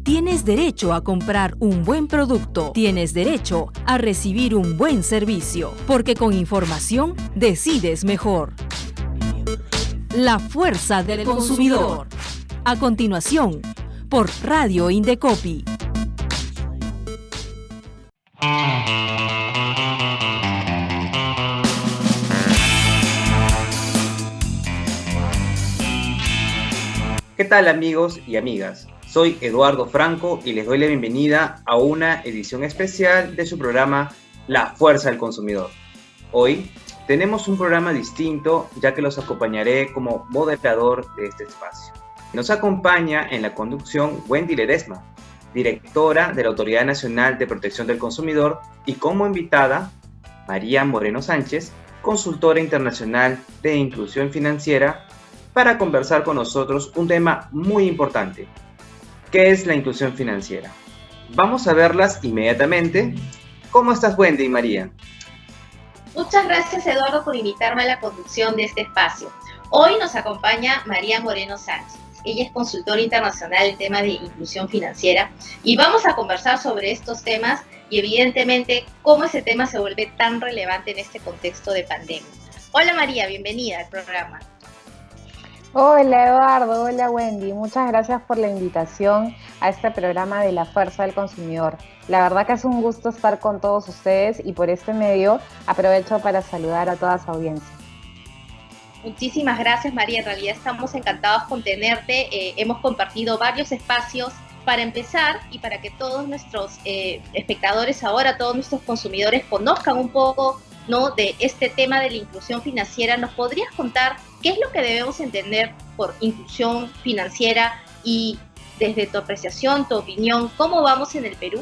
Tienes derecho a comprar un buen producto. Tienes derecho a recibir un buen servicio. Porque con información decides mejor. La fuerza del consumidor. A continuación, por Radio Indecopi. ¿Qué tal, amigos y amigas? Soy Eduardo Franco y les doy la bienvenida a una edición especial de su programa La Fuerza del Consumidor. Hoy tenemos un programa distinto, ya que los acompañaré como moderador de este espacio. Nos acompaña en la conducción Wendy Ledesma, directora de la Autoridad Nacional de Protección del Consumidor, y como invitada María Moreno Sánchez, consultora internacional de inclusión financiera, para conversar con nosotros un tema muy importante: ¿qué es la inclusión financiera? Vamos a verlas inmediatamente. ¿Cómo estás, Wendy y María? Muchas gracias, Eduardo, por invitarme a la conducción de este espacio. Hoy nos acompaña María Moreno Sánchez. Ella es consultora internacional en temas de inclusión financiera y vamos a conversar sobre estos temas y, evidentemente, cómo ese tema se vuelve tan relevante en este contexto de pandemia. Hola, María, bienvenida al programa. Hola Eduardo, hola Wendy, muchas gracias por la invitación a este programa de La Fuerza del Consumidor. La verdad que es un gusto estar con todos ustedes y por este medio aprovecho para saludar a toda su audiencia. Muchísimas gracias, María, en realidad estamos encantados con tenerte, hemos compartido varios espacios. Para empezar y para que todos nuestros espectadores ahora, todos nuestros consumidores conozcan un poco, ¿no?, de este tema de la inclusión financiera, ¿nos podrías contar qué es lo que debemos entender por inclusión financiera y, desde tu apreciación, tu opinión, cómo vamos en el Perú?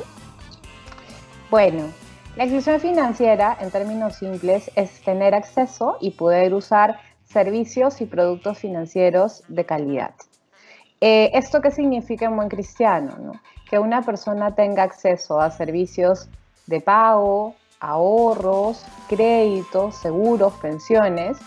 Bueno, la inclusión financiera, en términos simples, es tener acceso y poder usar servicios y productos financieros de calidad. ¿Esto qué significa en buen cristiano, ¿no? Que una persona tenga acceso a servicios de pago, ahorros, créditos, seguros, pensiones.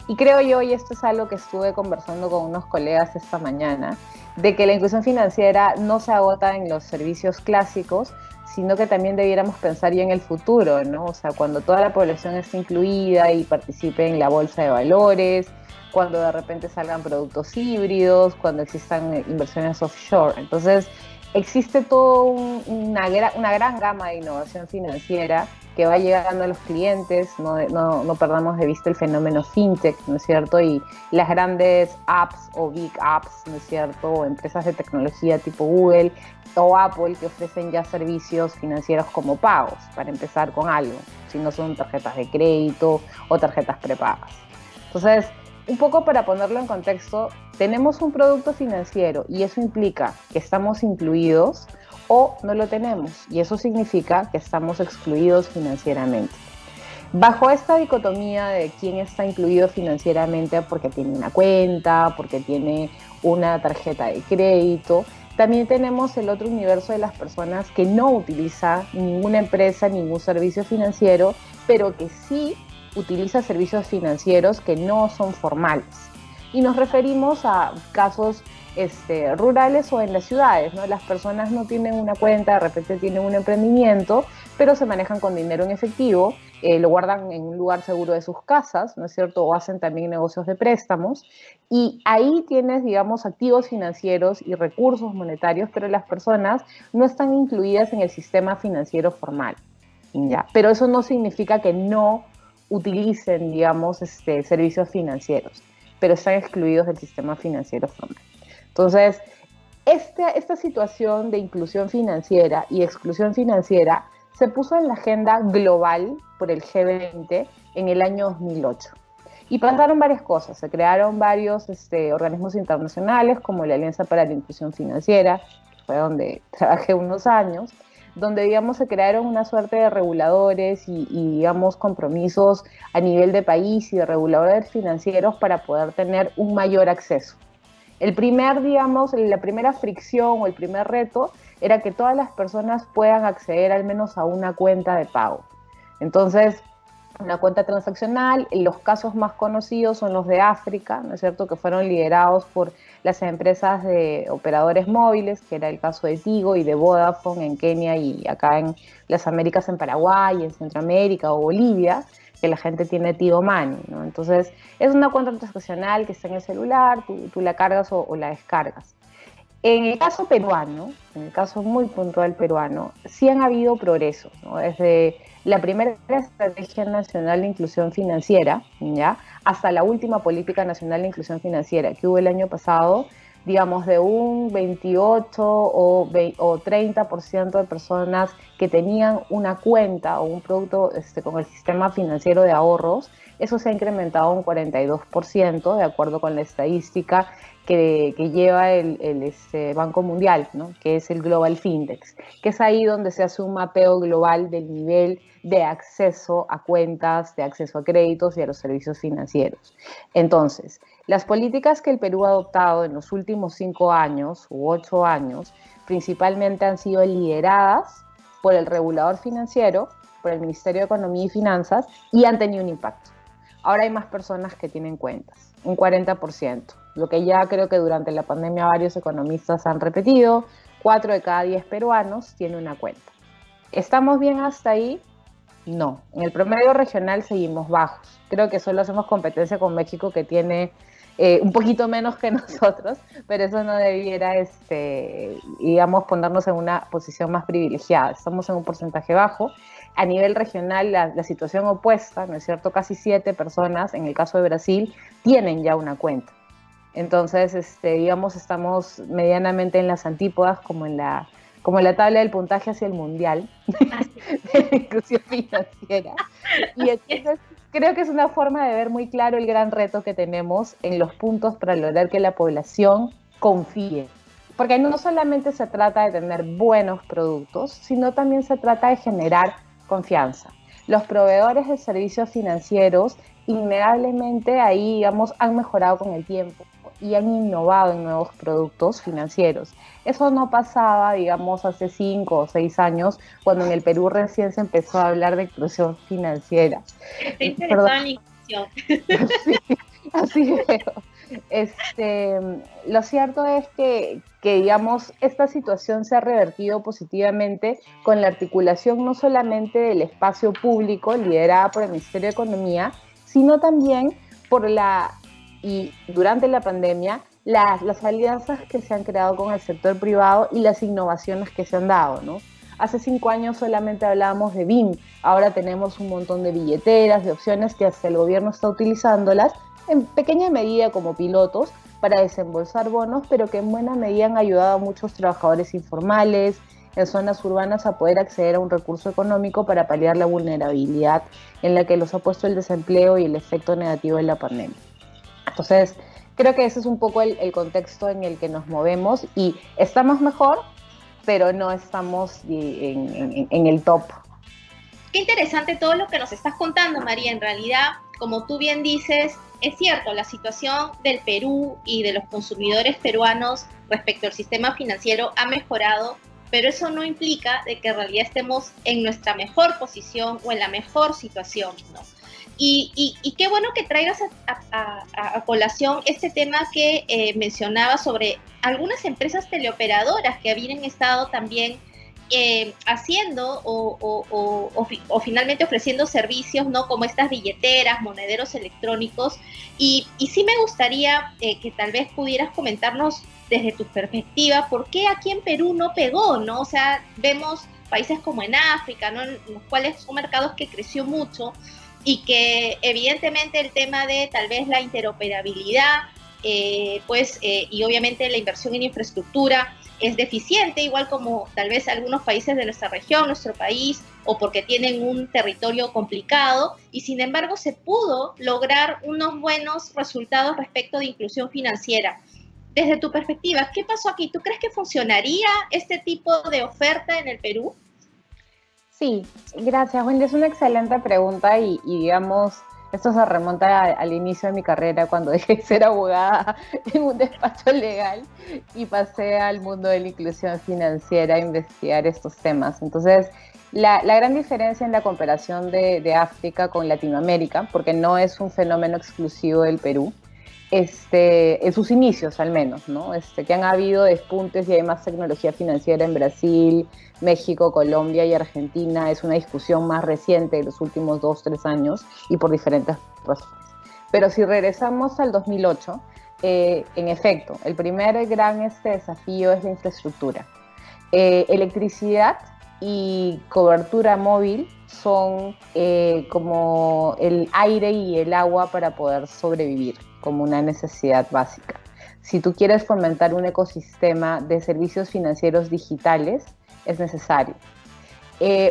Y creo yo, y esto es algo que estuve conversando con unos colegas esta mañana, de que la inclusión financiera no se agota en los servicios clásicos, sino que también debiéramos pensar ya en el futuro, ¿no? O sea, cuando toda la población esté incluida y participe en la bolsa de valores, cuando de repente salgan productos híbridos, cuando existan inversiones offshore. Entonces, existe toda una gran gama de innovación financiera que va llegando a los clientes. No perdamos de vista el fenómeno fintech, ¿no es cierto? Y las grandes apps o big apps, ¿no es cierto? O empresas de tecnología tipo Google o Apple que ofrecen ya servicios financieros como pagos, para empezar con algo, si no son tarjetas de crédito o tarjetas prepagas. Entonces, un poco para ponerlo en contexto, tenemos un producto financiero y eso implica que estamos incluidos o no lo tenemos, y eso significa que estamos excluidos financieramente. Bajo esta dicotomía de quién está incluido financieramente porque tiene una cuenta, porque tiene una tarjeta de crédito, también tenemos el otro universo de las personas que no utiliza ninguna empresa, ningún servicio financiero, pero que sí utiliza servicios financieros que no son formales. Y nos referimos a casos rurales o en las ciudades, ¿no? Las personas no tienen una cuenta, de repente tienen un emprendimiento, pero se manejan con dinero en efectivo, lo guardan en un lugar seguro de sus casas, ¿no es cierto? O hacen también negocios de préstamos. Y ahí tienes, digamos, activos financieros y recursos monetarios, pero las personas no están incluidas en el sistema financiero formal, ¿ya? Pero eso no significa que no utilicen, digamos, servicios financieros, pero están excluidos del sistema financiero formal. Entonces, esta situación de inclusión financiera y exclusión financiera se puso en la agenda global por el G20 en el año 2008. Y pasaron varias cosas. Se crearon varios organismos internacionales, como la Alianza para la Inclusión Financiera, que fue donde trabajé unos años, donde, digamos, se crearon una suerte de reguladores y, digamos, compromisos a nivel de país y de reguladores financieros para poder tener un mayor acceso. La primera fricción o el primer reto era que todas las personas puedan acceder al menos a una cuenta de pago. Entonces, una cuenta transaccional. Los casos más conocidos son los de África, ¿no es cierto?, que fueron liderados por las empresas de operadores móviles, que era el caso de Tigo y de Vodafone en Kenia y acá en las Américas, en Paraguay, en Centroamérica o Bolivia, que la gente tiene Tigo Money, ¿no? Entonces, es una cuenta transaccional que está en el celular, tú la cargas o la descargas. En el caso peruano, en el caso muy puntual peruano, sí han habido progresos, ¿no? Desde la primera Estrategia Nacional de Inclusión Financiera, ¿ya?, hasta la última Política Nacional de Inclusión Financiera que hubo el año pasado, digamos, de un 28 o 30% de personas que tenían una cuenta o un producto con el sistema financiero de ahorros, eso se ha incrementado un 42%, de acuerdo con la estadística que lleva el Banco Mundial, ¿no?, que es el Global Findex, que es ahí donde se hace un mapeo global del nivel de acceso a cuentas, de acceso a créditos y a los servicios financieros. Entonces, las políticas que el Perú ha adoptado en los últimos 5 años u 8 años, principalmente han sido lideradas por el regulador financiero, por el Ministerio de Economía y Finanzas, y han tenido un impacto. Ahora hay más personas que tienen cuentas, un 40%, lo que ya creo que durante la pandemia varios economistas han repetido. 4 de cada 10 peruanos tienen una cuenta. ¿Estamos bien hasta ahí? No. En el promedio regional seguimos bajos. Creo que solo hacemos competencia con México, que tiene un poquito menos que nosotros, pero eso no debiera, digamos, ponernos en una posición más privilegiada. Estamos en un porcentaje bajo. A nivel regional, la situación opuesta, ¿no es cierto? Casi 7 personas, en el caso de Brasil, tienen ya una cuenta. Entonces, digamos, estamos medianamente en las antípodas, como en la tabla del puntaje hacia el mundial de la inclusión financiera. Y entonces creo que es una forma de ver muy claro el gran reto que tenemos en los puntos para lograr que la población confíe. Porque no solamente se trata de tener buenos productos, sino también se trata de generar confianza. Los proveedores de servicios financieros, innegablemente ahí, digamos, han mejorado con el tiempo y han innovado en nuevos productos financieros. Eso no pasaba, digamos, hace 5 o 6 años, cuando en el Perú recién se empezó a hablar de inclusión financiera. Está interesada en la inclusión. Sí, así veo. Lo cierto es que, digamos, esta situación se ha revertido positivamente con la articulación no solamente del espacio público liderada por el Ministerio de Economía, sino también y durante la pandemia, las alianzas que se han creado con el sector privado y las innovaciones que se han dado, ¿no? Hace 5 años solamente hablábamos de BIM, ahora tenemos un montón de billeteras, de opciones que hasta el gobierno está utilizándolas en pequeña medida como pilotos para desembolsar bonos, pero que en buena medida han ayudado a muchos trabajadores informales en zonas urbanas a poder acceder a un recurso económico para paliar la vulnerabilidad en la que los ha puesto el desempleo y el efecto negativo de la pandemia. Entonces, creo que ese es un poco el contexto en el que nos movemos y estamos mejor, pero no estamos en el top. Qué interesante todo lo que nos estás contando, María. En realidad, como tú bien dices, es cierto, la situación del Perú y de los consumidores peruanos respecto al sistema financiero ha mejorado, pero eso no implica de que en realidad estemos en nuestra mejor posición o en la mejor situación, ¿no? Y qué bueno que traigas a colación este tema que mencionaba sobre algunas empresas teleoperadoras que habían estado también haciendo o finalmente ofreciendo servicios, ¿no?, como estas billeteras, monederos electrónicos. Y sí me gustaría que tal vez pudieras comentarnos desde tu perspectiva por qué aquí en Perú no pegó, ¿no? O sea, vemos países como en África, ¿no?, en los cuales son mercados que creció mucho, y que evidentemente el tema de tal vez la interoperabilidad, y obviamente la inversión en infraestructura es deficiente, igual como tal vez algunos países de nuestra región, nuestro país, o porque tienen un territorio complicado, y sin embargo se pudo lograr unos buenos resultados respecto de inclusión financiera. Desde tu perspectiva, ¿qué pasó aquí? ¿Tú crees que funcionaría este tipo de oferta en el Perú? Sí, gracias, Wendy. Es una excelente pregunta y digamos, Esto se remonta al inicio de mi carrera, cuando dejé de ser abogada en un despacho legal y pasé al mundo de la inclusión financiera a investigar estos temas. Entonces, la gran diferencia en la comparación de África con Latinoamérica, porque no es un fenómeno exclusivo del Perú, en sus inicios al menos, ¿no? Que han habido despuntes y hay más tecnología financiera en Brasil, México, Colombia y Argentina. Es una discusión más reciente de los últimos 2, 3 años y por diferentes razones. Pero si regresamos al 2008, en efecto, el primer gran desafío es la infraestructura. Electricidad y cobertura móvil son como el aire y el agua para poder sobrevivir, como una necesidad básica. Si tú quieres fomentar un ecosistema de servicios financieros digitales, es necesario.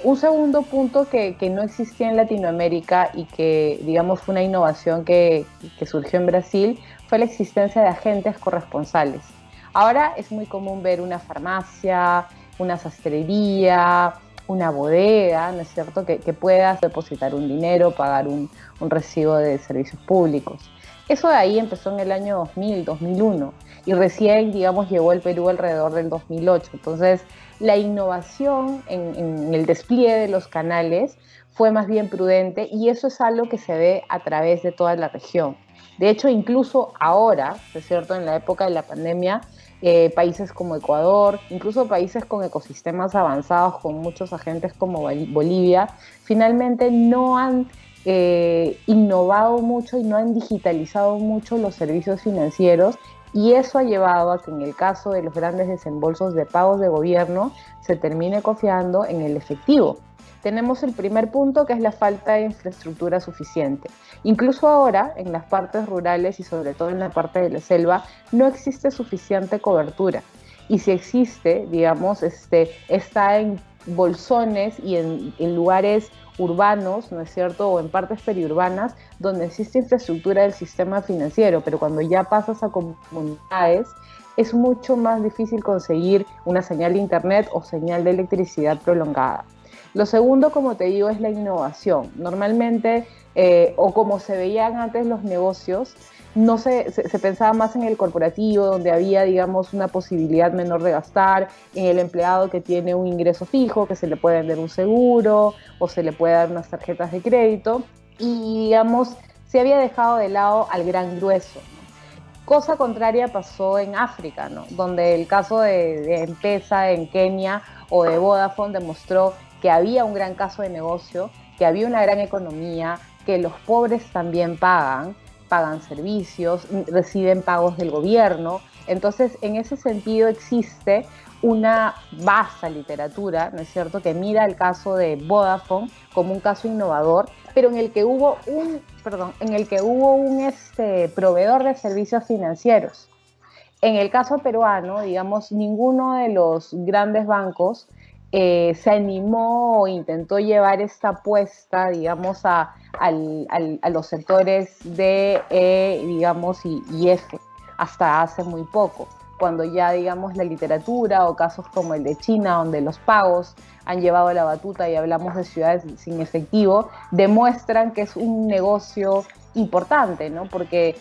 Un segundo punto que no existía en Latinoamérica y que, digamos, fue una innovación que surgió en Brasil fue la existencia de agentes corresponsales. Ahora es muy común ver una farmacia, una sastrería, una bodega, ¿no es cierto?, que puedas depositar un dinero, pagar un recibo de servicios públicos. Eso de ahí empezó en el año 2000, 2001 y recién, digamos, llegó al Perú alrededor del 2008. Entonces, la innovación en el despliegue de los canales fue más bien prudente y eso es algo que se ve a través de toda la región. De hecho, incluso ahora, ¿es cierto?, en la época de la pandemia, países como Ecuador, incluso países con ecosistemas avanzados, con muchos agentes como Bolivia, finalmente no han innovado mucho y no han digitalizado mucho los servicios financieros, y eso ha llevado a que en el caso de los grandes desembolsos de pagos de gobierno se termine confiando en el efectivo. Tenemos el primer punto, que es la falta de infraestructura suficiente. Incluso ahora, en las partes rurales y sobre todo en la parte de la selva, no existe suficiente cobertura. Y si existe, digamos, está en bolsones y en lugares urbanos, ¿no es cierto?, o en partes periurbanas, donde existe infraestructura del sistema financiero, pero cuando ya pasas a comunidades, es mucho más difícil conseguir una señal de internet o señal de electricidad prolongada. Lo segundo, como te digo, es la innovación. Normalmente, o como se veían antes los negocios, no se pensaba más en el corporativo, donde había, digamos, una posibilidad menor de gastar, en el empleado que tiene un ingreso fijo, que se le puede vender un seguro o se le puede dar unas tarjetas de crédito, y, digamos, se había dejado de lado al gran grueso, ¿no? Cosa contraria pasó en África, ¿no?, donde el caso de M-Pesa en Kenia o de Vodafone demostró que había un gran caso de negocio, que había una gran economía, que los pobres también pagan servicios, reciben pagos del gobierno. Entonces, en ese sentido existe una vasta literatura, ¿no es cierto?, que mira el caso de Vodafone como un caso innovador, pero en el que hubo un proveedor de servicios financieros. En el caso peruano, digamos, ninguno de los grandes bancos se animó o intentó llevar esta apuesta, digamos, a los sectores de, digamos, y F, hasta hace muy poco, cuando ya, digamos, la literatura o casos como el de China, donde los pagos han llevado la batuta y hablamos de ciudades sin efectivo, demuestran que es un negocio importante, ¿no? Porque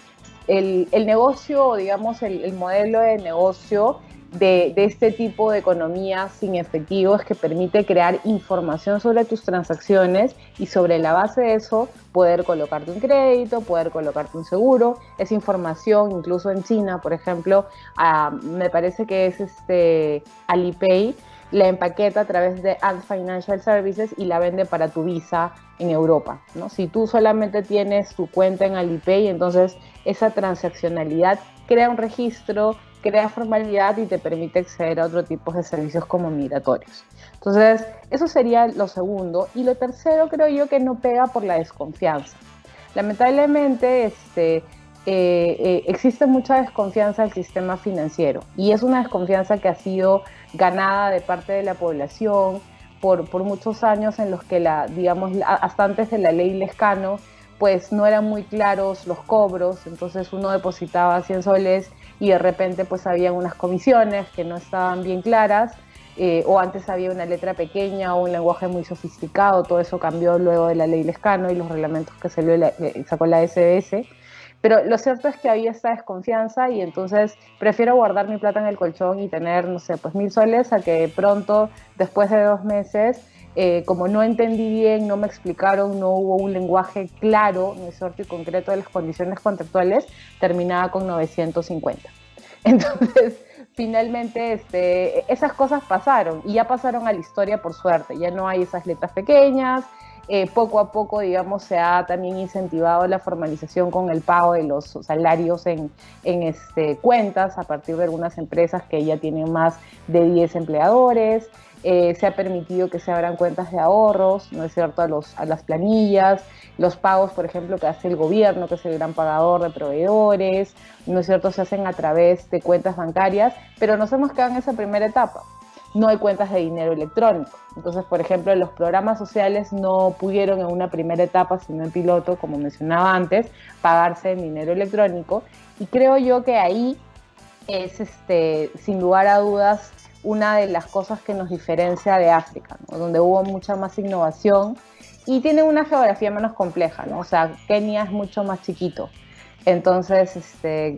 el negocio, digamos, el modelo de negocio de este tipo de economía sin efectivo es que permite crear información sobre tus transacciones y sobre la base de eso poder colocarte un crédito, poder colocarte un seguro. Esa información, incluso en China, por ejemplo, me parece que es Alipay, la empaqueta a través de Ant Financial Services y la vende para tu Visa en Europa, ¿no? Si tú solamente tienes tu cuenta en Alipay, entonces esa transaccionalidad crea un registro, crea formalidad y te permite acceder a otro tipo de servicios como migratorios. Entonces, eso sería lo segundo. Y lo tercero, creo yo, que no pega por la desconfianza. Lamentablemente, existe mucha desconfianza del sistema financiero y es una desconfianza que ha sido ganada de parte de la población por muchos años en los que, digamos, hasta antes de la ley Lescano, pues no eran muy claros los cobros, entonces uno depositaba 100 soles y de repente pues había unas comisiones que no estaban bien claras, o antes había una letra pequeña o un lenguaje muy sofisticado. Todo eso cambió luego de la ley Lescano y los reglamentos que sacó la SBS. Pero lo cierto es que había esta desconfianza y entonces prefiero guardar mi plata en el colchón y tener, no sé, pues 1.000 soles a que pronto, después de 2 meses, como no entendí bien, no me explicaron, no hubo un lenguaje claro, ¿no es cierto?, y concreto de las condiciones contractuales, terminaba con 950. Entonces, finalmente, esas cosas pasaron y ya pasaron a la historia por suerte. Ya no hay esas letras pequeñas. Poco a poco, digamos, se ha también incentivado la formalización con el pago de los salarios en cuentas a partir de algunas empresas que ya tienen más de 10 empleadores. Se ha permitido que se abran cuentas de ahorros, ¿no es cierto?, a las planillas, los pagos, por ejemplo, que hace el gobierno, que es el gran pagador de proveedores, ¿no es cierto?, se hacen a través de cuentas bancarias, pero nos hemos quedado en esa primera etapa. No hay cuentas de dinero electrónico. Entonces, por ejemplo, los programas sociales no pudieron en una primera etapa, sino en piloto, como mencionaba antes, pagarse en dinero electrónico. Y creo yo que ahí es, sin lugar a dudas, una de las cosas que nos diferencia de África, ¿no?, donde hubo mucha más innovación y tiene una geografía menos compleja, ¿no? O sea, Kenia es mucho más chiquito. Entonces,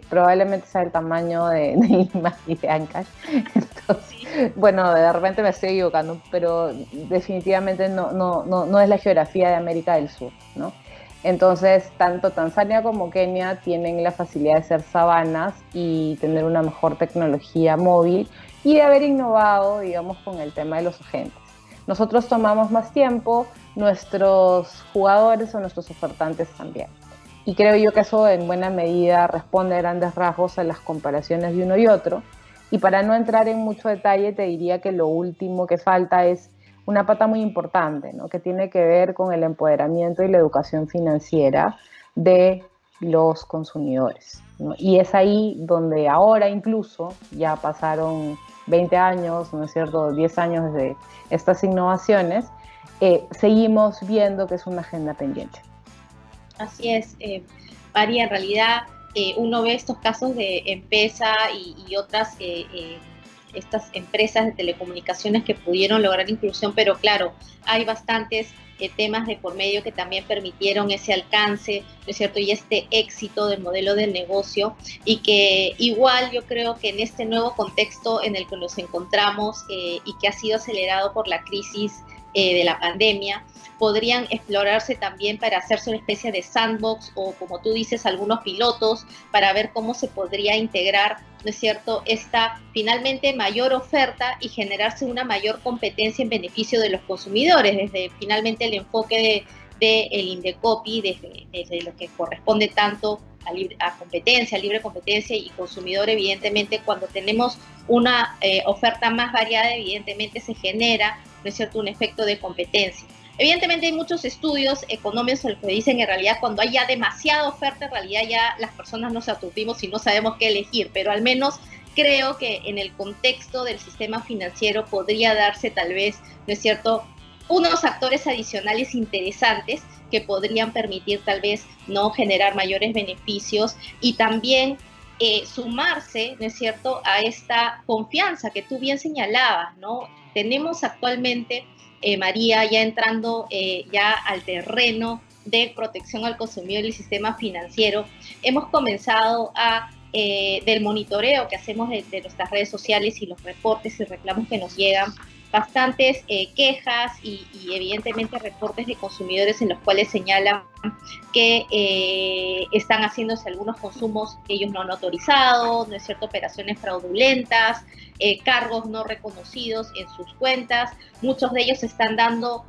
probablemente sea el tamaño de Lima y de Ancash. Entonces, bueno, de repente me estoy equivocando, pero definitivamente no es la geografía de América del Sur, ¿no? Entonces, tanto Tanzania como Kenia tienen la facilidad de ser sabanas y tener una mejor tecnología móvil y de haber innovado, digamos, con el tema de los agentes. Nosotros tomamos más tiempo, nuestros jugadores o nuestros ofertantes también. Y creo yo que eso en buena medida responde a grandes rasgos a las comparaciones de uno y otro. Y para no entrar en mucho detalle, te diría que lo último que falta es una pata muy importante, ¿no?, que tiene que ver con el empoderamiento y la educación financiera de los consumidores, ¿no? Y es ahí donde ahora incluso ya pasaron 20 años, ¿no es cierto?, 10 años desde estas innovaciones, seguimos viendo que es una agenda pendiente. Así es, María, en realidad uno ve estos casos de M-Pesa y otras estas empresas de telecomunicaciones que pudieron lograr inclusión, pero claro, hay bastantes temas de por medio que también permitieron ese alcance, ¿no es cierto?, y este éxito del modelo del negocio, y que igual yo creo que en este nuevo contexto en el que nos encontramos y que ha sido acelerado por la crisis de la pandemia, podrían explorarse también para hacerse una especie de sandbox o, como tú dices, algunos pilotos para ver cómo se podría integrar, ¿no es cierto?, esta finalmente mayor oferta y generarse una mayor competencia en beneficio de los consumidores, desde finalmente el enfoque de el Indecopi, desde lo que corresponde tanto a competencia, libre competencia y consumidor. Evidentemente, cuando tenemos una oferta más variada, evidentemente se genera, ¿no es cierto?, un efecto de competencia. Evidentemente hay muchos estudios económicos que dicen que en realidad cuando hay ya demasiada oferta, en realidad ya las personas nos aturdimos y no sabemos qué elegir, pero al menos creo que en el contexto del sistema financiero podría darse tal vez, ¿no es cierto?, unos actores adicionales interesantes que podrían permitir tal vez no generar mayores beneficios y también sumarse, ¿no es cierto?, a esta confianza que tú bien señalabas, ¿no? Tenemos actualmente, María, ya entrando ya al terreno de protección al consumidor y el sistema financiero, hemos comenzado del monitoreo que hacemos de nuestras redes sociales y los reportes y reclamos que nos llegan, bastantes quejas y evidentemente reportes de consumidores en los cuales señalan que están haciéndose algunos consumos que ellos no han autorizado, ¿no es cierto?, operaciones fraudulentas, cargos no reconocidos en sus cuentas. Muchos de ellos se están dando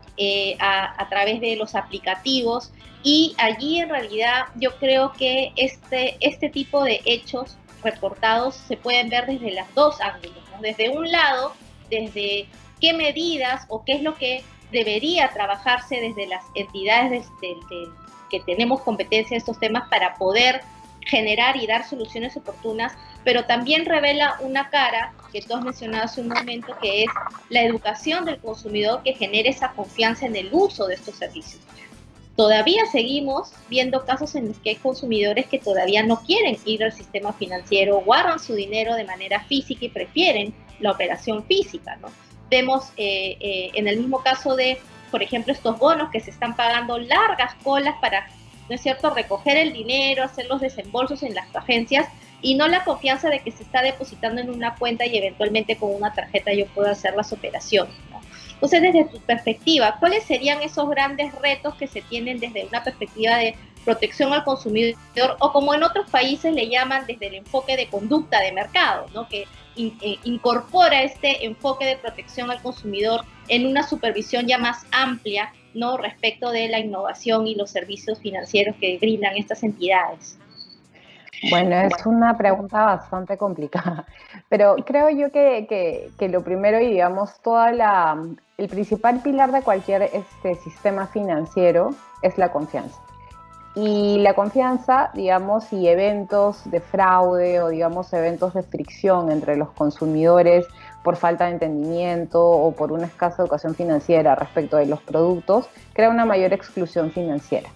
a través de los aplicativos y allí en realidad yo creo que este tipo de hechos reportados se pueden ver desde los dos ángulos, ¿no? Desde un lado, desde qué medidas o qué es lo que debería trabajarse desde las entidades que tenemos competencia en estos temas para poder generar y dar soluciones oportunas, pero también revela una cara que tú has mencionado hace un momento, que es la educación del consumidor que genere esa confianza en el uso de estos servicios. Todavía seguimos viendo casos en los que hay consumidores que todavía no quieren ir al sistema financiero, guardan su dinero de manera física y prefieren la operación física, ¿no? Vemos en el mismo caso de, por ejemplo, estos bonos que se están pagando largas colas para, ¿no es cierto?, recoger el dinero, hacer los desembolsos en las agencias y no la confianza de que se está depositando en una cuenta y eventualmente con una tarjeta yo puedo hacer las operaciones, ¿no? Entonces, desde tu perspectiva, ¿cuáles serían esos grandes retos que se tienen desde una perspectiva de protección al consumidor o como en otros países le llaman desde el enfoque de conducta de mercado, ¿no?, que incorpora este enfoque de protección al consumidor en una supervisión ya más amplia, ¿no?, respecto de la innovación y los servicios financieros que brindan estas entidades? Bueno, es una pregunta bastante complicada, pero creo yo que lo primero y digamos el principal pilar de cualquier sistema financiero es la confianza. Y la confianza, digamos, y eventos de fraude o, digamos, eventos de fricción entre los consumidores por falta de entendimiento o por una escasa educación financiera respecto de los productos, crea una mayor exclusión financiera.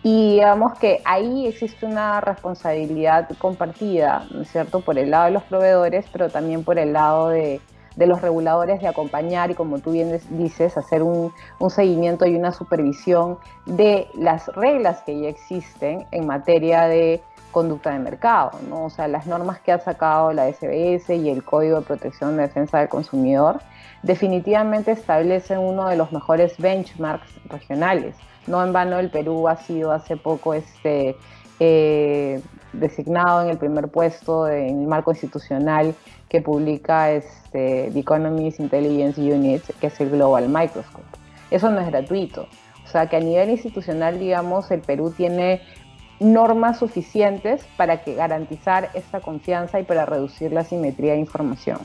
Y digamos que ahí existe una responsabilidad compartida, ¿no es cierto?, por el lado de los proveedores, pero también por el lado de los reguladores de acompañar y, como tú bien dices, hacer un seguimiento y una supervisión de las reglas que ya existen en materia de conducta de mercado, ¿no? O sea, las normas que ha sacado la SBS y el Código de Protección de Defensa del Consumidor definitivamente establecen uno de los mejores benchmarks regionales. No en vano el Perú ha sido hace poco designado en el primer puesto en el marco institucional que publica The Economist Intelligence Unit, que es el Global Microscope. Eso no es gratuito. O sea que a nivel institucional, digamos, el Perú tiene normas suficientes para garantizar esta confianza y para reducir la asimetría de información.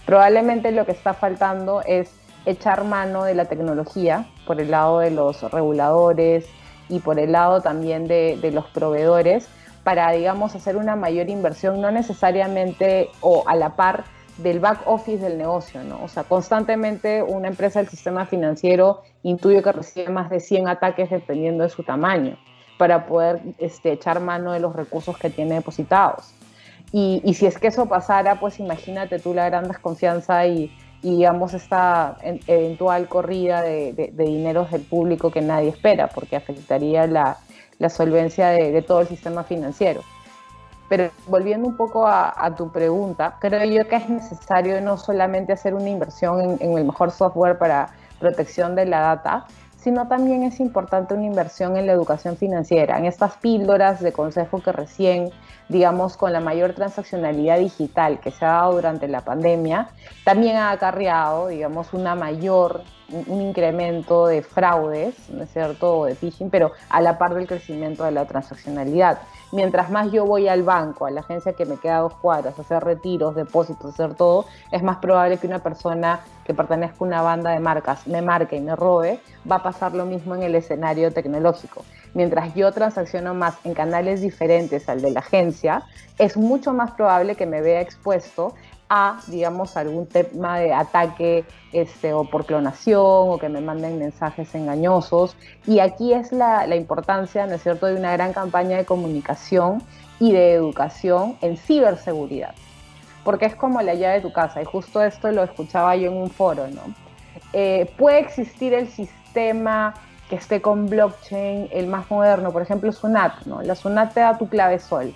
Probablemente lo que está faltando es echar mano de la tecnología por el lado de los reguladores y por el lado también de los proveedores para, digamos, hacer una mayor inversión, no necesariamente o a la par del back office del negocio, ¿no? O sea, constantemente una empresa del sistema financiero intuyo que recibe más de 100 ataques dependiendo de su tamaño para poder echar mano de los recursos que tiene depositados. Y si es que eso pasara, pues imagínate tú la gran desconfianza y digamos esta eventual corrida de dineros del público que nadie espera, porque afectaría la solvencia de todo el sistema financiero. Pero volviendo un poco a tu pregunta, creo yo que es necesario no solamente hacer una inversión en el mejor software para protección de la data, sino también es importante una inversión en la educación financiera, en estas píldoras de consejo que recién, digamos, con la mayor transaccionalidad digital que se ha dado durante la pandemia, también ha acarreado, digamos, un incremento de fraudes, ¿no es cierto?, o de phishing, pero a la par del crecimiento de la transaccionalidad. Mientras más yo voy al banco, a la agencia que me queda a 2 cuadras, a hacer retiros, depósitos, hacer todo, es más probable que una persona que pertenezca a una banda de marcas me marque y me robe. Va a pasar lo mismo en el escenario tecnológico. Mientras yo transacciono más en canales diferentes al de la agencia, es mucho más probable que me vea expuesto a, digamos, algún tema de ataque o por clonación o que me manden mensajes engañosos. Y aquí es la importancia, ¿no es cierto?, de una gran campaña de comunicación y de educación en ciberseguridad. Porque es como la llave de tu casa, y justo esto lo escuchaba yo en un foro, ¿no? Puede existir el sistema que esté con blockchain, el más moderno, por ejemplo, Sunat, ¿no? La Sunat te da tu clave Sol,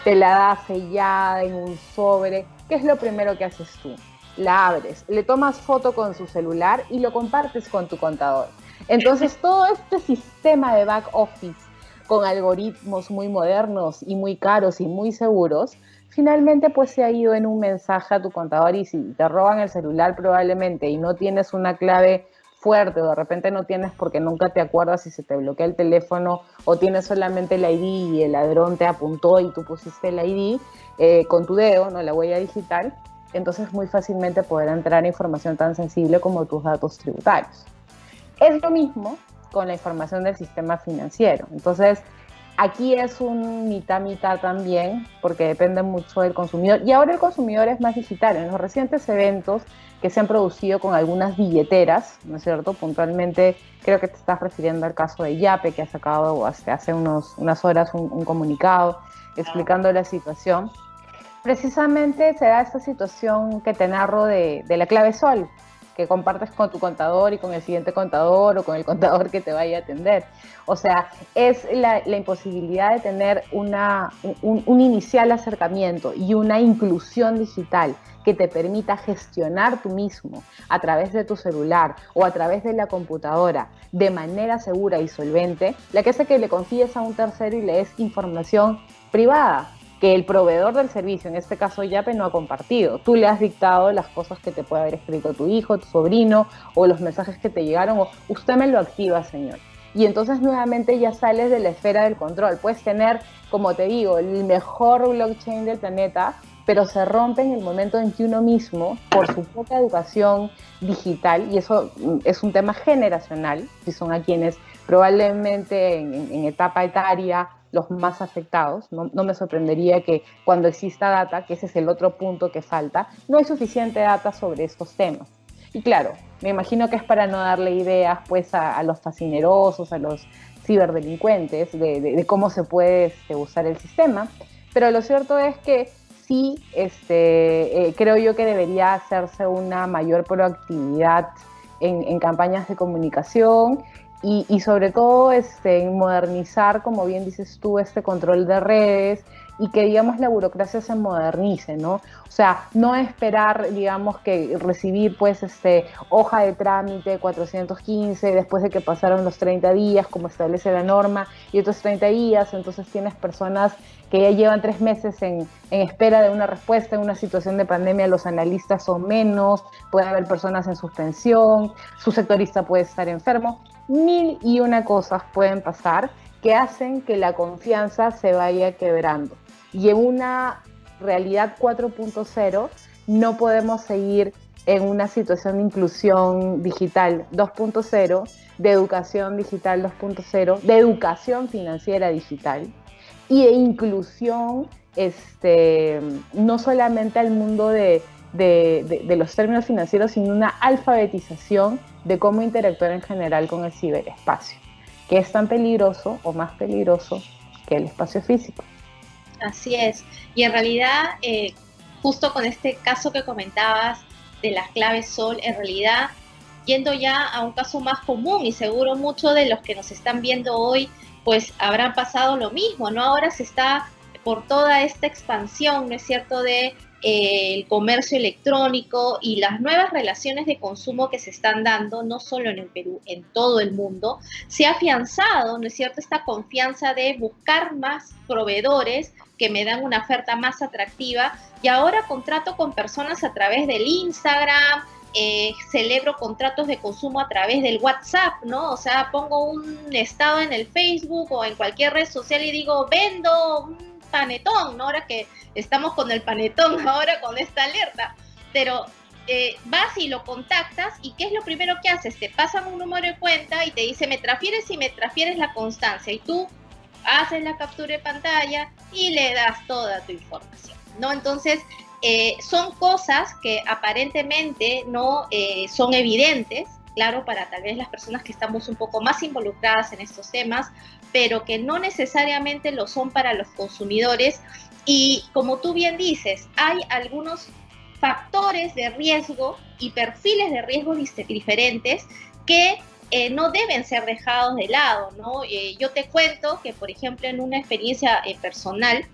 te la da sellada en un sobre. ¿Qué es lo primero que haces tú? La abres, le tomas foto con su celular y lo compartes con tu contador. Entonces, todo este sistema de back office con algoritmos muy modernos y muy caros y muy seguros, finalmente pues se ha ido en un mensaje a tu contador, y si te roban el celular probablemente y no tienes una clave fuerte o de repente no tienes porque nunca te acuerdas si se te bloquea el teléfono o tienes solamente el ID y el ladrón te apuntó y tú pusiste el ID con tu dedo, ¿no?, la huella digital, entonces muy fácilmente podrá entrar información tan sensible como tus datos tributarios. Es lo mismo con la información del sistema financiero. Entonces, aquí es un mitad-mitad también, porque depende mucho del consumidor. Y ahora el consumidor es más digital. En los recientes eventos que se han producido con algunas billeteras, ¿no es cierto? Puntualmente, creo que te estás refiriendo al caso de Yape, que ha sacado hace unas horas un comunicado explicando la situación. Precisamente se da esta situación que te narro de la clave Sol, que compartes con tu contador y con el siguiente contador o con el contador que te vaya a atender. O sea, es la imposibilidad de tener un inicial acercamiento y una inclusión digital que te permita gestionar tú mismo a través de tu celular o a través de la computadora de manera segura y solvente, la que hace que le confíes a un tercero y le des información privada que el proveedor del servicio, en este caso Yape, no ha compartido. Tú le has dictado las cosas que te puede haber escrito tu hijo, tu sobrino, o los mensajes que te llegaron, o usted me lo activa, señor. Y entonces nuevamente ya sales de la esfera del control. Puedes tener, como te digo, el mejor blockchain del planeta, pero se rompe en el momento en que uno mismo, por su poca educación digital, y eso es un tema generacional, si son a quienes probablemente en etapa etaria los más afectados, no me sorprendería que cuando exista data, que ese es el otro punto que falta, no hay suficiente data sobre estos temas. Y claro, me imagino que es para no darle ideas pues a los fascinerosos, a los ciberdelincuentes, de cómo se puede usar el sistema, pero lo cierto es que sí, creo yo que debería hacerse una mayor proactividad en campañas de comunicación y sobre todo en modernizar, como bien dices tú, este control de redes y que, digamos, la burocracia se modernice, ¿no? O sea, no esperar, digamos, que recibir, pues, hoja de trámite 415 después de que pasaron los 30 días, como establece la norma, y otros 30 días, entonces tienes personas que ya llevan 3 meses en espera de una respuesta. En una situación de pandemia los analistas son menos, puede haber personas en suspensión, su sectorista puede estar enfermo, 1001 cosas pueden pasar que hacen que la confianza se vaya quebrando. Y en una realidad 4.0 no podemos seguir en una situación de inclusión digital 2.0, de educación digital 2.0, de educación financiera digital y de inclusión no solamente al mundo de los términos financieros, sino una alfabetización de cómo interactuar en general con el ciberespacio, que es tan peligroso o más peligroso que el espacio físico. Así es, y en realidad, justo con este caso que comentabas de las claves SOL, en realidad, yendo ya a un caso más común, y seguro muchos de los que nos están viendo hoy, pues habrán pasado lo mismo, ¿no? Ahora se está por toda esta expansión, ¿no es cierto?, de el comercio electrónico y las nuevas relaciones de consumo que se están dando, no solo en el Perú, en todo el mundo, se ha afianzado, ¿no es cierto?, esta confianza de buscar más proveedores que me dan una oferta más atractiva, y ahora contrato con personas a través del Instagram, celebro contratos de consumo a través del WhatsApp, ¿no? O sea, pongo un estado en el Facebook o en cualquier red social y digo, vendo un panetón, ¿no? Ahora que estamos con el panetón, ahora con esta alerta, pero vas y lo contactas, y ¿qué es lo primero que haces? Te pasan un número de cuenta y te dice, me transfieres y me transfieres la constancia, y tú haces la captura de pantalla y le das toda tu información, ¿no? Entonces, son cosas que aparentemente no son evidentes, claro, para tal vez las personas que estamos un poco más involucradas en estos temas, pero que no necesariamente lo son para los consumidores. Y como tú bien dices, hay algunos factores de riesgo y perfiles de riesgo diferentes que no deben ser dejados de lado, ¿no? Yo te cuento que, por ejemplo, en una experiencia personal,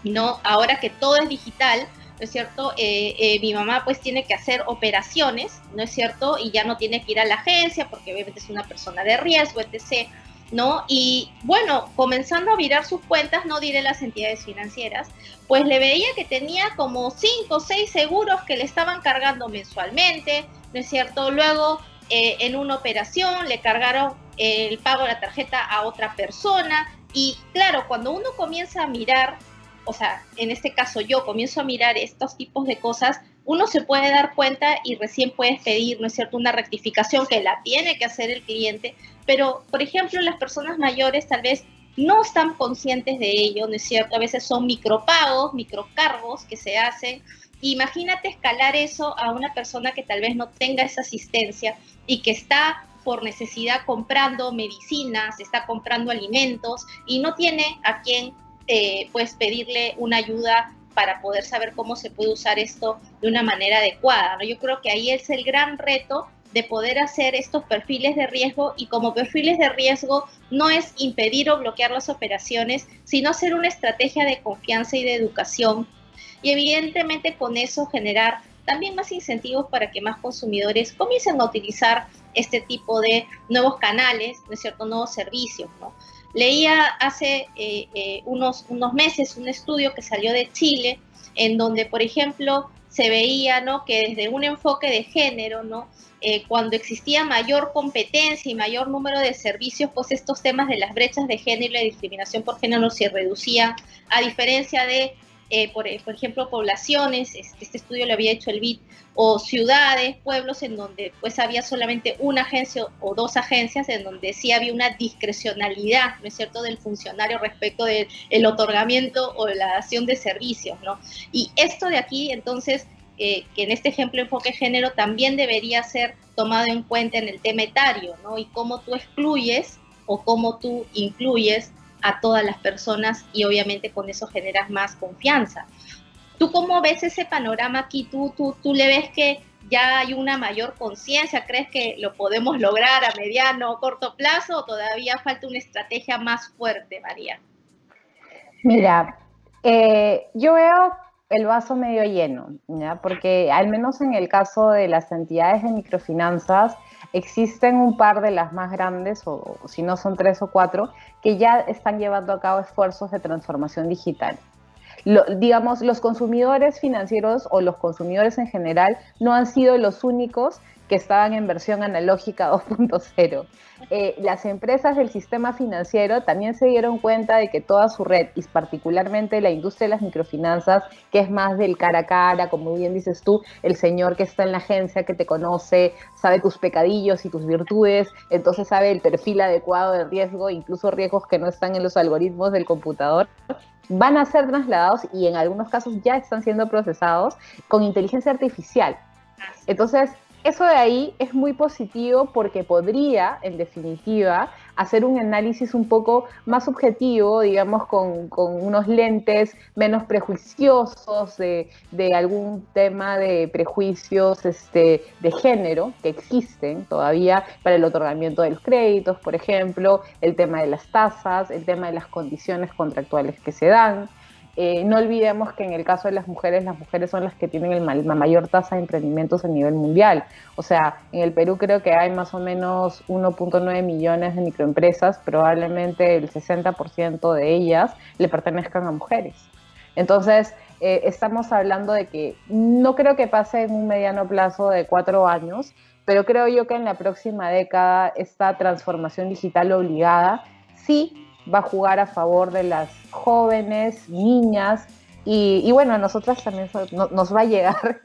¿no? Ahora que todo es digital, ¿no es cierto? Mi mamá pues tiene que hacer operaciones, ¿no es cierto? Y ya no tiene que ir a la agencia porque obviamente es una persona de riesgo, etc., ¿no? Y bueno, comenzando a mirar sus cuentas, no diré las entidades financieras, pues le veía que tenía como 5 o 6 seguros que le estaban cargando mensualmente, ¿no es cierto? Luego, en una operación le cargaron el pago de la tarjeta a otra persona, y claro, cuando uno comienza a mirar, o sea, en este caso yo comienzo a mirar estos tipos de cosas, uno se puede dar cuenta y recién puedes pedir, ¿no es cierto?, una rectificación que la tiene que hacer el cliente, pero, por ejemplo, las personas mayores tal vez no están conscientes de ello, ¿no es cierto? A veces son micropagos, microcargos que se hacen. Imagínate escalar eso a una persona que tal vez no tenga esa asistencia y que está por necesidad comprando medicinas, está comprando alimentos y no tiene a quién pues pedirle una ayuda para poder saber cómo se puede usar esto de una manera adecuada, ¿no? Yo creo que ahí es el gran reto de poder hacer estos perfiles de riesgo, y como perfiles de riesgo no es impedir o bloquear las operaciones, sino hacer una estrategia de confianza y de educación, y evidentemente con eso generar también más incentivos para que más consumidores comiencen a utilizar este tipo de nuevos canales, ¿no es cierto?, nuevos servicios, ¿no? Leía hace unos meses un estudio que salió de Chile, en donde, por ejemplo, se veía, ¿no?, que desde un enfoque de género, ¿no?, cuando existía mayor competencia y mayor número de servicios, pues estos temas de las brechas de género y la discriminación por género se reducían, a diferencia de, por ejemplo, poblaciones, este estudio lo había hecho el BID, o ciudades, pueblos en donde pues había solamente una agencia o dos agencias, en donde sí había una discrecionalidad, ¿no es cierto?, del funcionario respecto del otorgamiento o la dación de servicios, ¿no? Y esto de aquí, entonces, que en este ejemplo enfoque género también debería ser tomado en cuenta en el tema etario, ¿no? Y cómo tú excluyes o cómo tú incluyes a todas las personas, y obviamente con eso generas más confianza. ¿Tú cómo ves ese panorama aquí? ¿Tú le ves que ya hay una mayor conciencia? ¿Crees que lo podemos lograr a mediano o corto plazo, o todavía falta una estrategia más fuerte, María? Mira, yo veo el vaso medio lleno, ¿ya? Porque al menos en el caso de las entidades de microfinanzas, existen un par de las más grandes, o si no son 3 o 4, que ya están llevando a cabo esfuerzos de transformación digital. Digamos, los consumidores financieros o los consumidores en general no han sido los únicos que estaban en versión analógica 2.0. Las empresas del sistema financiero también se dieron cuenta de que toda su red, y particularmente la industria de las microfinanzas, que es más del cara a cara, como bien dices tú, el señor que está en la agencia, que te conoce, sabe tus pecadillos y tus virtudes, entonces sabe el perfil adecuado de riesgo, incluso riesgos que no están en los algoritmos del computador, van a ser trasladados, y en algunos casos ya están siendo procesados con inteligencia artificial. Entonces, eso de ahí es muy positivo, porque podría, en definitiva, hacer un análisis un poco más objetivo, digamos, con unos lentes menos prejuiciosos de algún tema de prejuicios de género que existen todavía para el otorgamiento de los créditos, por ejemplo, el tema de las tasas, el tema de las condiciones contractuales que se dan. No olvidemos que en el caso de las mujeres son las que tienen la mayor tasa de emprendimientos a nivel mundial. O sea, en el Perú creo que hay más o menos 1.9 millones de microempresas, probablemente el 60% de ellas le pertenezcan a mujeres. Entonces, estamos hablando de que no creo que pase en un mediano plazo de 4 años, pero creo yo que en la próxima década esta transformación digital obligada sí va a jugar a favor de las jóvenes, niñas, y bueno, a nosotras también nos va a llegar,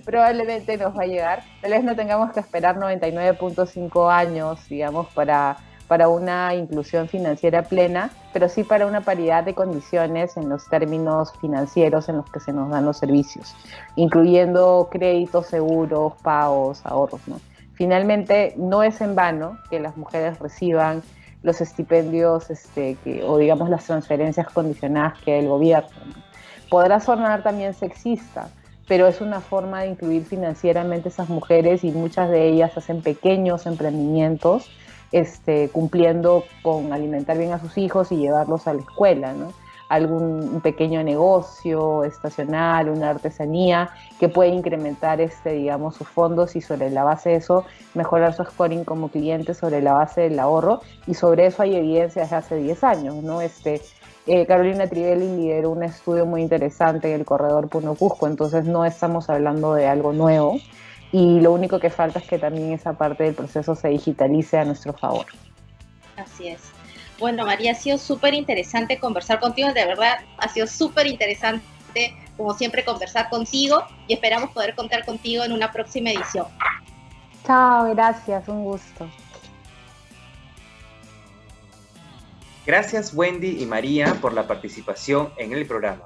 probablemente nos va a llegar. Tal vez no tengamos que esperar 99.5 años, digamos, para una inclusión financiera plena, pero sí para una paridad de condiciones en los términos financieros en los que se nos dan los servicios, incluyendo créditos, seguros, pagos, ahorros, ¿no? Finalmente, no es en vano que las mujeres reciban los estipendios o digamos las transferencias condicionadas que da el gobierno, ¿no? Podrá sonar también sexista, pero es una forma de incluir financieramente a esas mujeres, y muchas de ellas hacen pequeños emprendimientos cumpliendo con alimentar bien a sus hijos y llevarlos a la escuela, ¿no? Un pequeño negocio estacional, una artesanía que puede incrementar digamos, sus fondos, y sobre la base de eso mejorar su scoring como cliente sobre la base del ahorro, y sobre eso hay evidencia desde hace 10 años, ¿no? Carolina Trivelli lideró un estudio muy interesante en el corredor Puno-Cusco, entonces no estamos hablando de algo nuevo, y lo único que falta es que también esa parte del proceso se digitalice a nuestro favor. Así es. Bueno, María, ha sido súper interesante conversar contigo, de verdad, ha sido súper interesante, como siempre, conversar contigo, y esperamos poder contar contigo en una próxima edición. Chao, gracias, un gusto. Gracias, Wendy y María, por la participación en el programa.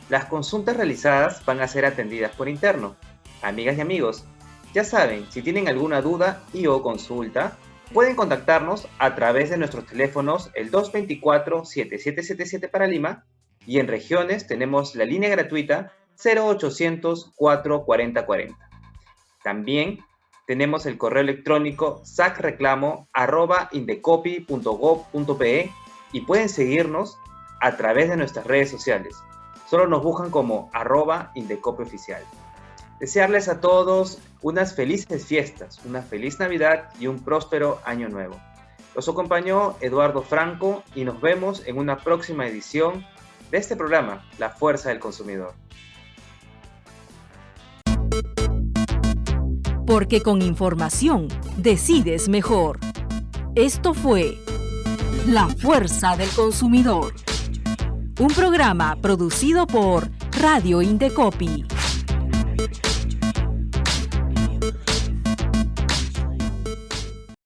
Las consultas realizadas van a ser atendidas por interno. Amigas y amigos, ya saben, si tienen alguna duda o consulta, pueden contactarnos a través de nuestros teléfonos, el 224-7777 para Lima y en regiones tenemos la línea gratuita 0800 440 40. También tenemos el correo electrónico sacreclamo@indecopy.gov.pe y pueden seguirnos a través de nuestras redes sociales. Solo nos buscan como @indecopyoficial. Desearles a todos unas felices fiestas, una feliz Navidad y un próspero año nuevo. Los acompañó Eduardo Franco y nos vemos en una próxima edición de este programa, La Fuerza del Consumidor. Porque con información decides mejor. Esto fue La Fuerza del Consumidor, un programa producido por Radio Indecopy.